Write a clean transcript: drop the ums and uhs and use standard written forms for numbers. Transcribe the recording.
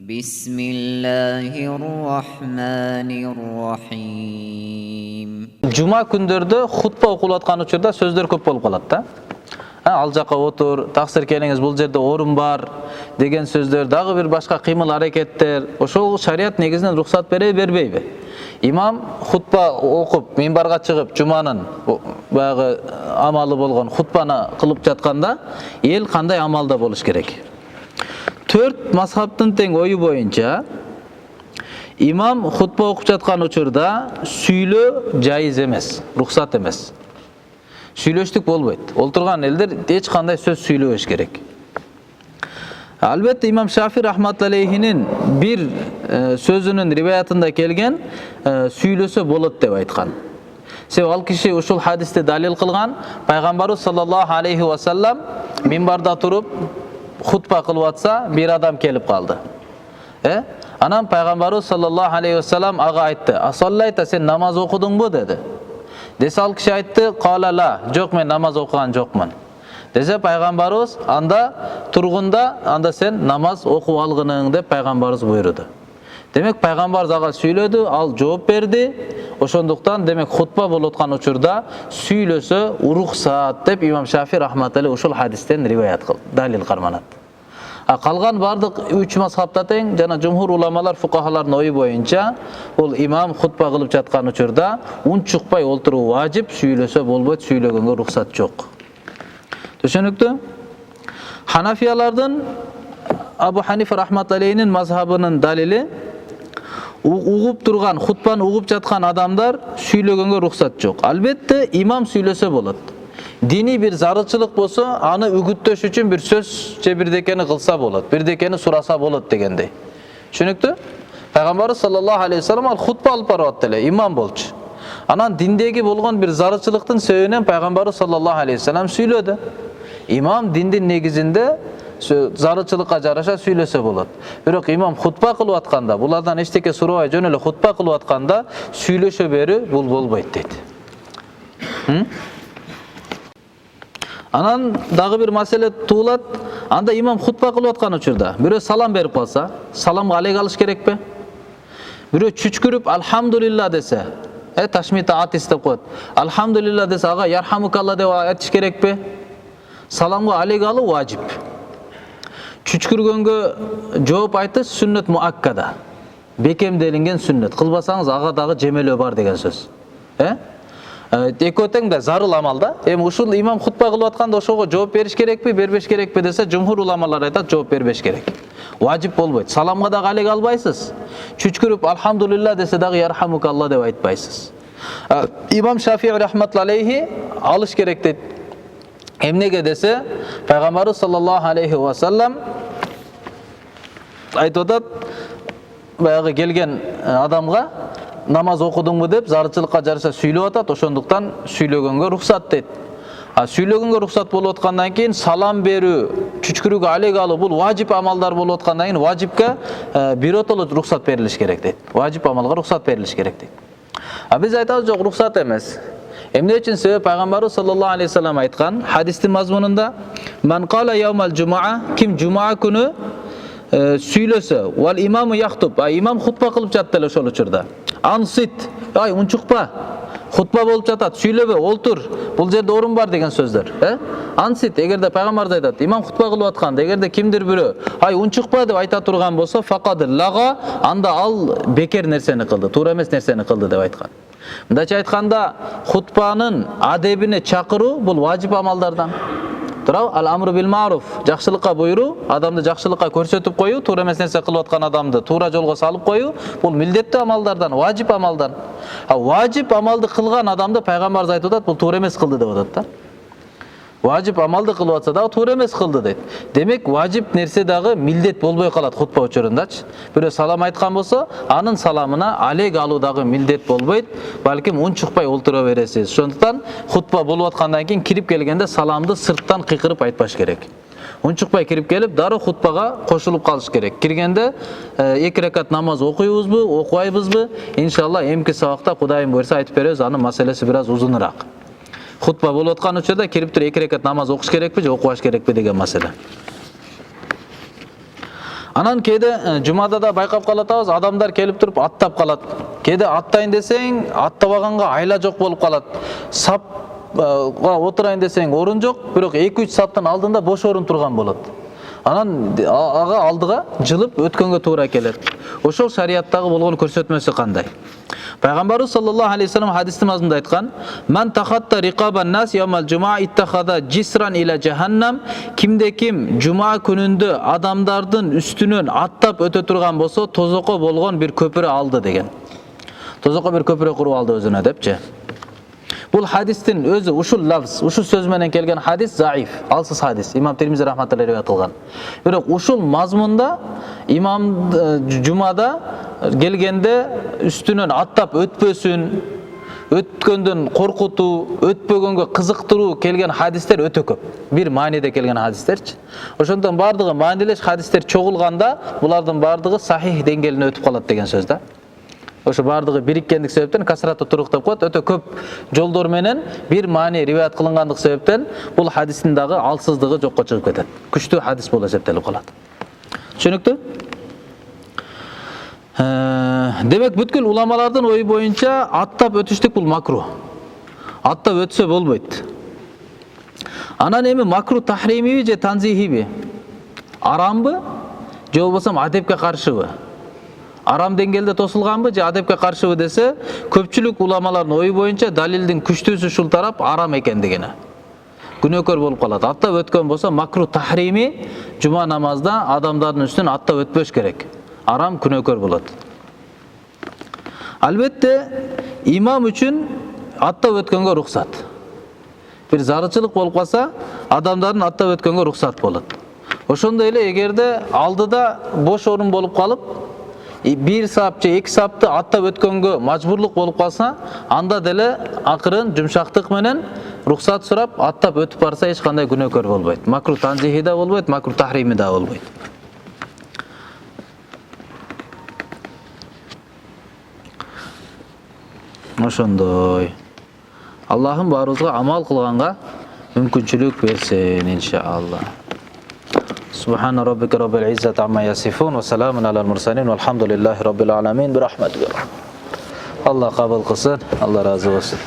Bismillahirrahmanirrahim. Cuma күндөрдө хутба окулуп аткан учурда сөздөр көп болуп калат да. Ал жака отур, таксир келиңиз, бул жерде орун бар деген сөздөр, дагы бир башка кыймыл аракеттер. Ошол шарият негизинен рухсат бербейби? Имам хутба окуп, минбарга чыгып, жуманын баягы амалы болгон хутбаны кылып жатканда эл кандай амалда болуш керек? 4 мазхабтын тең ою боюнча имам хутба окуп жаткан учурда сүйлөө жайыз эмес, рухсат эмес. Сүйлөштүк болбойт. Олтурган элдер эч кандай сөз сүйлөбөш керек. Албетте имам Шафи рахматуллахинин бир сөзүнүн риваятында келген сүйлөсө болот деп айткан. Себеби ал киши ушул хадисти далил кылган, пайгамбарыбыз саллаллаху алейхи ва саллам минбарда туруп хутба кылып атса, бир адам келип калды. Анан пайгамбарыбыз саллаллаху алейхи ва саллам ага айтты: "Асаллайта, сен намаз окудуңбу?" деди. Десе ал киши айтты: "Кала ла, жок, мен намаз окуган жокмун." Десе пайгамбарыбыз: "Анда тургунда, анда сен намаз окуп алгының" деп пайгамбарыбыз буйруду. Демек пайгамбарыбыз ага сүйлөдү, ал жооп берди. Ошондуктан демек хутба болуп аткан учурда сүйлөсө уруксат деп имам Шафи рахматуллахи ушул хадистен риваят кылды, далил карманат. Калган бардык 3 мазхабта тең жана жумхур уламалар, фукахалардын ою боюнча бул имам хутба кылып жаткан учурда унчукпай олтуруу важип, сүйлөсө болбойт, сүйлөгөнгө рухсат жок. Түшүнүктүү? Ханафиялардын Абу Ханифа рахматуллахинин мазхабынын далили угуп турган, хутбаны угуп жаткан адамдар сүйлөгөнгө рухсат жок. Албетте имам сүйлөсө болот. Дини бир зарылчылык болсо, аны үгүттөш үчүн бир сөз же бирдекени кылса болот, бирдекени сураса болот дегендей. Түшүнүктүү? Пайгамбарыбыз саллаллаху алейхи ва саллам ал хутба алып барып атты, имам болчу. Анан диндеги болгон бир зарылчылыктын себебинен пайгамбарыбыз саллаллаху алейхи ва саллам сүйлөдү. Имам диндин негизинде зарылчылыкка жараша сүйлөсө болот. Бирок имам хутба кылып атканда, булардан эчтеке сурабай жөн эле хутба кылып атканда сүйлөшө берүү бул болбойт дейт. Анан дагы бир маселе туулат. Анда имам хутба кылып аткан учурда бирөө салам берип калса, саламга алек алыш керекпи? Бирөө чүчкүрүп алхамдулилла десе, ташмита атис деп коет. Алхамдулилла десе, ага ярхамукалла деп айтыш керекпи? Саламга алек алуу важип. Чүчкүргөнгө жооп айтыш сүннөт муаккада. Бекемделинген сүннөт. Кылбасаңыз ага дагы жемелөө бар деген сөз. Экөө тең да зарыл амал да. Эми ушул имам хутба кылып атканда ошого жооп бериш керекпи, бербеш керекпи десе, жумхур уламалар айтат, жооп бербеш керек. Важип болбойт. Саламга дагы алек албайсыз. Чүчкүрүп алхамдулилла десе дагы ярхамукалла деп айтпайсыз. Имам Шафи рахматуллахи алыш керек дейт. Эмнеге десе, пайгамбарыбыз саллаллаху алейхи ва саллам айтып атат, баягы келген адамга намаз окудуңбу деп зарылчылыкка жараша сүйлөп атат, ошондуктан сүйлөгөнгө рухсат дейт. Сүйлөгөнгө рухсат болуп аткандан кийин салам берүү, чүчкүрүүгө алек алуу бул важип амалдар болуп аткандан кийин важипке биротоло рухсат берилиш керек дейт. Важип амалга рухсат берилиш керек дейт. Биз айтабыз жок, рухсат эмес. Эмне үчүн? Себеби пайгамбарыбыз саллаллаху алейхи ва саллам айткан хадистин мазмунунда: "Ман кала яумал жумаа", ким жума күнү сүйлөсө, вал имаму яхтуб, имам хутба кылып жатты эле ошол учурда. Ансит, унчукпа, хутба болуп жатат, сүйлөбө, олтур, бул жерде орун бар деген сөздөр. Ансит, эгерде пайгамбарыбыз айтат, имам хутба кылып атканда, эгерде кимдир бирөө, унчукпа деп айта турган болсо, факад лага, анда ал бекер нерсени кылды, туура эмес нерсени кылды деп айткан. Мындайча айтканда, хутбанын адебине чакыруу бул важип амалдардан. Ал амру бил маруф, жакшылыкка буйруу, адамды жакшылыкка көрсөтүп коюу, туура эмес нерсе кылып аткан адамды туура жолго салып коюу, бул милдеттүү амалдардан, важип амалдан. Важип амалды кылган адамды пайгамбарыбыз айтып атат, бул туура эмес кылды деп атат да. Важип амалды кылып атса дагы туура эмес кылды дейт. Демек важип нерсе дагы милдет болбой калат хутба учурундачы. Бирөө салам айткан болсо, анын саламына алек алуу дагы милдет болбойт, балким унчукпай олтура бересиз. Ошондуктан хутба болуп аткандан кийин кирип келгенде саламды сырттан кыйкырып айтпаш керек. Унчукпай кирип келип, дароо хутбага кошулуп калыш керек. Киргенде 2 ракат намаз окуйбузбу, окубайбызбы? Иншалла эмки сабакта Кудайым буйрса айтып беребиз, анын маселеси бир аз узунураак. Хутба болуп аткан учурда кирип туруп 2 ракат намаз окуш керекпи же окубаш керекпи деген маселе. Анан кээде жумада да байкап калатабыз, адамдар келип туруп аттап калат. Кээде аттайын десең, аттабаганга айла жок болуп калат. Сапга отурайын десең, орун жок, бирок 2-3 саптын алдында бош орун турган болот. Анан ага алдыга жылып өткөнгө туура келет. Ошол шариаттагы болгон көрсөтмөсү кандай? Пайгамбарыбыз саллаллаху алейхи вассалам хадистин азында айткан: "Ман тахатта риqaban нас ямал жума иттахада жисран ила жаханнам", кимде ким жума күнүндө адамдардын үстүнөн аттап өтө турган болсо, тозокко болгон бир көпүрө алды деген. Тозокко бир көпүрө куруп алды өзүнө депчи. Бул хадистин өзү ушул лафз, ушул сөз менен келген хадис заиф, алсыз хадис. Имам Тирмизи рахматуллахи риваят кылган. Бирок ушул мазмунда имам жумада келгенде үстүнөн аттап өтпөсүн, өткөндөн коркутуу, өтпөгөнгө кызыктыруу келген хадистер өтө көп. Бир мааниде келген хадистерчи. Ошондон бардыгы маанилеш хадистер чогулганда, булардын бардыгы сахих деңгээлине өтүп калат деген сөз да. Ошо бардыгы бириккендик себептен касратты турук деп коет. Өтө көп жолдор менен бир маани риваят кылынгандык себептен бул хадистин дагы алсыздыгы жокко чыгып кетет. Күчтүү хадис болуп эсептелип калат. Түшүнүктүү? Демек бүткүл уламалардын ою боюнча аттап өтүштүк бул макру. Аттап өтсө болбойт. Анан эми макру тахримиби же танзихиби? Арамбы же болбосо адепке каршыбы? Арам деңгээлде тосулганбы же адепке каршыбы десе, көпчүлүк уламалардын ою боюнча далилдин күчтүүсү ушул тарап арам экендигине. Күнөөкөр болуп калат. Аттап өткөн болсо макру тахрими жума намазда адамдардын үстүнөн аттап өтпөш керек. Арам күнөөкөр болот. Албетте имам үчүн аттап өткөнгө рухсат. Бир зарылчылык болуп калса, адамдардын аттап өткөнгө рухсат болот. Ошондой эле эгерде алдыда бош орун болуп калып, 1 сап же 2 сапты аттап өткөнгө мажбурлук болуп калса, анда деле акырын жумшактык менен рухсат сурап аттап өтүп барса эч кандай күнөөкөр болбойт. Макру танзихи да болбойт, макру тахрими да болбойт. Ошондой. Аллахым баарыбызга амал кылганга мүмкүнчүлүк берсин, иншаалла. سبحان ربك رب العزة عما يصفون وسلام على المرسلين والحمد لله رب العالمين برحمتك. Allah kabul kılsın. Allah razı olsun.